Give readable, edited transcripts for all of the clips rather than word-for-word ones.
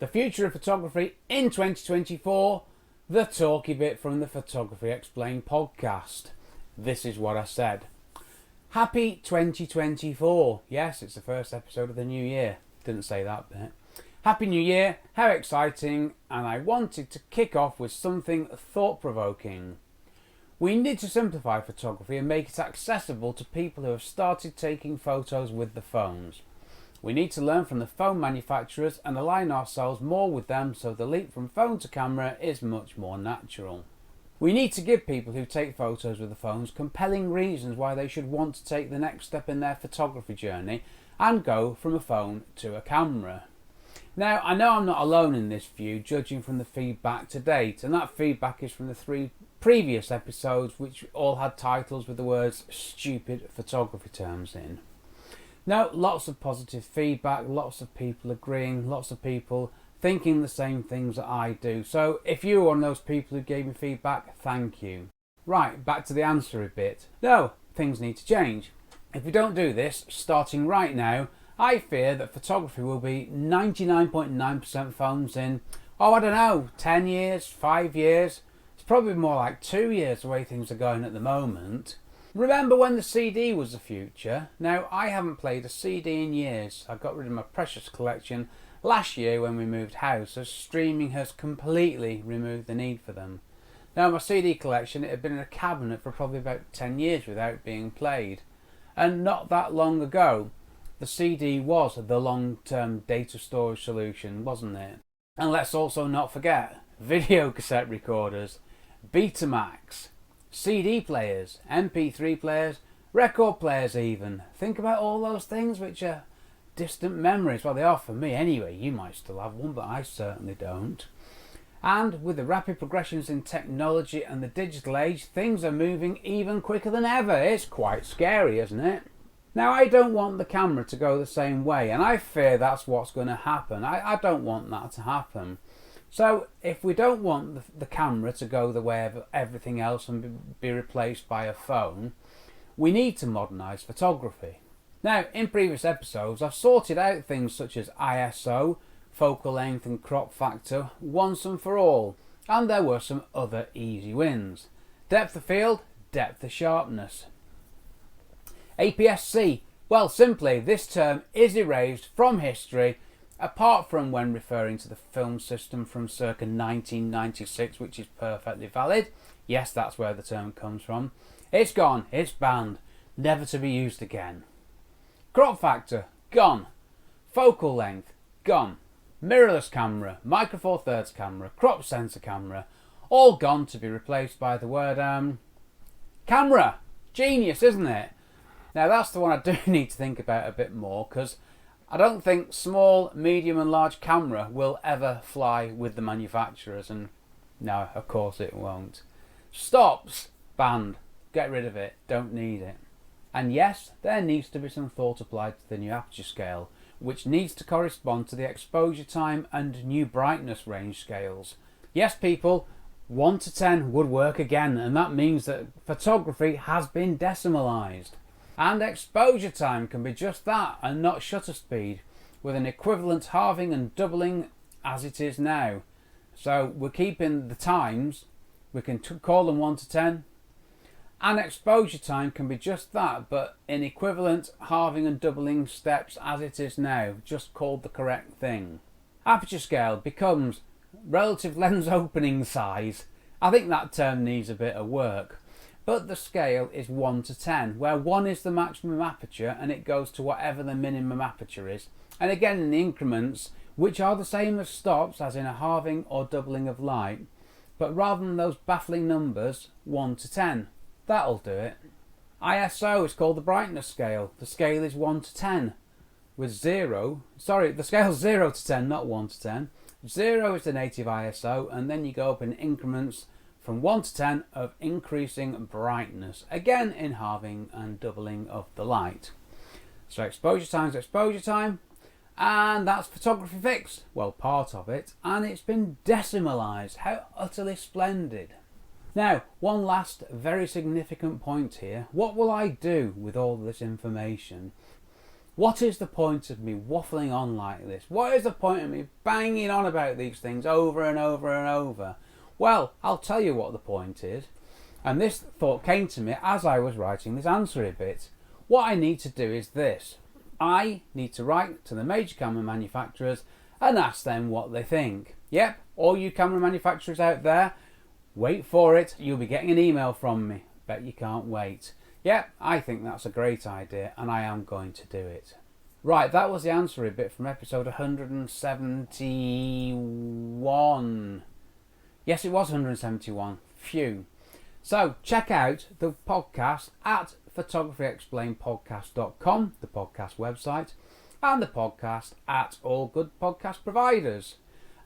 The future of photography in 2024, the talky bit from the Photography Explained podcast. This is what I said. Happy 2024. Yes, it's the first episode of the new year. Didn't say that bit. Happy New Year, how exciting, and I wanted to kick off with something thought-provoking. We need to simplify photography and make it accessible to people who have started taking photos with the phones. We need to learn from the phone manufacturers and align ourselves more with them so the leap from phone to camera is much more natural. We need to give people who take photos with the phones compelling reasons why they should want to take the next step in their photography journey and go from a phone to a camera. Now, I know I'm not alone in this view, judging from the feedback to date, and that feedback is from the 3 previous episodes which all had titles with the words stupid photography terms in. Now, lots of positive feedback, lots of people agreeing, lots of people thinking the same things that I do. So if you're one of those people who gave me feedback, thank you. Right, back to the answer a bit. No, things need to change. If we don't do this, starting right now, I fear that photography will be 99.9% phones in, I don't know, 10 years, 5 years. It's probably more like 2 years the way things are going at the moment. Remember when the CD was the future? Now, I haven't played a CD in years. I got rid of my precious collection last year when we moved house, as streaming has completely removed the need for them. Now, my CD collection, it had been in a cabinet for probably about 10 years without being played. And not that long ago, the CD was the long-term data storage solution, wasn't it? And let's also not forget video cassette recorders, Betamax, CD players, MP3 players, record players even. Think about all those things which are distant memories. Well, they are for me anyway. You might still have one, but I certainly don't. And with the rapid progressions in technology and the digital age, things are moving even quicker than ever. It's quite scary, isn't it? Now, I don't want the camera to go the same way, and I fear that's what's going to happen. I don't want that to happen. So if we don't want the camera to go the way of everything else and be replaced by a phone, we need to modernise photography. Now, in previous episodes, I've sorted out things such as ISO, focal length and crop factor once and for all, and there were some other easy wins. Depth of field, depth of sharpness. APS-C, well, simply, this term is erased from history, apart from when referring to the film system from circa 1996, which is perfectly valid. Yes, that's where the term comes from. It's gone, it's banned, never to be used again. Crop factor, gone. Focal length, gone. Mirrorless camera, micro four thirds camera, crop sensor camera, all gone to be replaced by the word camera. Genius, isn't it? Now that's the one I do need to think about a bit more, because I don't think small, medium and large camera will ever fly with the manufacturers, and no, of course it won't. Stops, banned, get rid of it, don't need it. And yes, there needs to be some thought applied to the new aperture scale, which needs to correspond to the exposure time and new brightness range scales. Yes people, 1 to 10 would work again, and that means that photography has been decimalised. And exposure time can be just that and not shutter speed, with an equivalent halving and doubling as it is now. So we're keeping the times, we can call them 1 to 10, and exposure time can be just that, but in equivalent halving and doubling steps as it is now, just called the correct thing. Aperture scale becomes relative lens opening size. I think that term needs a bit of work. But the scale is 1 to 10, where 1 is the maximum aperture and it goes to whatever the minimum aperture is. And again in the increments, which are the same as stops, as in a halving or doubling of light. But rather than those baffling numbers, 1 to 10. That'll do it. ISO is called the brightness scale. The scale is 1 to 10. With the scale's 0 to 10, not 1 to 10. 0 is the native ISO, and then you go up in increments from 1 to 10 of increasing brightness, again in halving and doubling of the light. So exposure time is exposure time, and that's photography fixed. Well, part of it, and it's been decimalised. How utterly splendid. Now, one last very significant point here. What will I do with all this information? What is the point of me waffling on like this? What is the point of me banging on about these things over and over and over? Well, I'll tell you what the point is. And this thought came to me as I was writing this answer bit. What I need to do is this. I need to write to the major camera manufacturers and ask them what they think. Yep, all you camera manufacturers out there, wait for it. You'll be getting an email from me. Bet you can't wait. Yep, I think that's a great idea and I am going to do it. Right, that was the answer bit from episode 171. Yes, it was 171. Phew. So check out the podcast at photographyexplainedpodcast.com, the podcast website, and the podcast at all good podcast providers.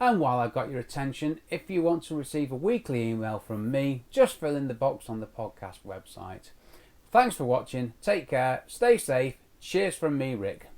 And while I've got your attention, if you want to receive a weekly email from me, just fill in the box on the podcast website. Thanks for watching, take care, stay safe, cheers from me, Rick.